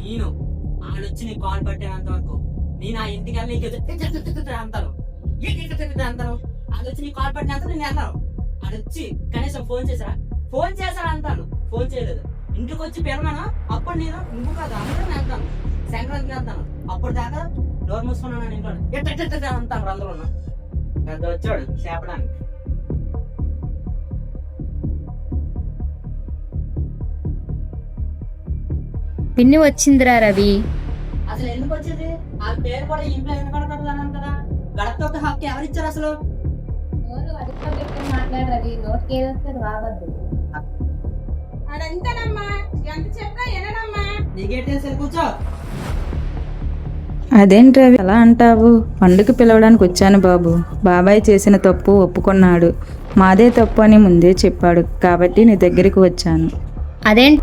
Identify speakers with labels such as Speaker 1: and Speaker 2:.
Speaker 1: నేను ఆడొచ్చి నీ కాల్ పట్టేంత వరకు నేను ఆ ఇంటికి వెళ్ళి నీకు అంటాను అంటాను. ఆడొచ్చి నీ కాల్ పట్టినంత నేను అన్నాను. ఆడొచ్చి కనీసం ఫోన్ చేశారా అంటాను. ఫోన్ చేయలేదు. ఇంటికి వచ్చి పిలవను. అప్పుడు నేను నువ్వు కాదు అందరూ వెళ్తాను. సంక్రాంతికి వెళ్తాను. అప్పుడు దాకా డోర్ మూసుకున్నాను ఇంట్లో అంటాను. అందరూ పెద్ద వచ్చాడు చేపడానికి.
Speaker 2: పిన్ని వచ్చిందిరా రవి.
Speaker 1: అసలు ఎందుకు వచ్చింది? ఆ పేరు కూడా ఇంట్లో ఎందుకు కడతాను కదా. గడపతో ఒక హక్కు ఎవరిచ్చారు అసలు?
Speaker 2: మాట్లాడు రవి, నోటికి ఏదొస్తే రావద్దు.
Speaker 3: అదంతేనమ్మా, ఎంత చెప్పినా ఎననమ్మా.
Speaker 1: నీకేంటి కూర్చో.
Speaker 4: అదేంటి రవి అలా అంటావు? పండుగ పిలవడానికి వచ్చాను బాబు. బాబాయ్ చేసిన తప్పు ఒప్పుకున్నాడు. మాదే తప్పు అని ముందే చెప్పాడు కాబట్టి నీ దగ్గరికి వచ్చాను.
Speaker 2: అదేంటి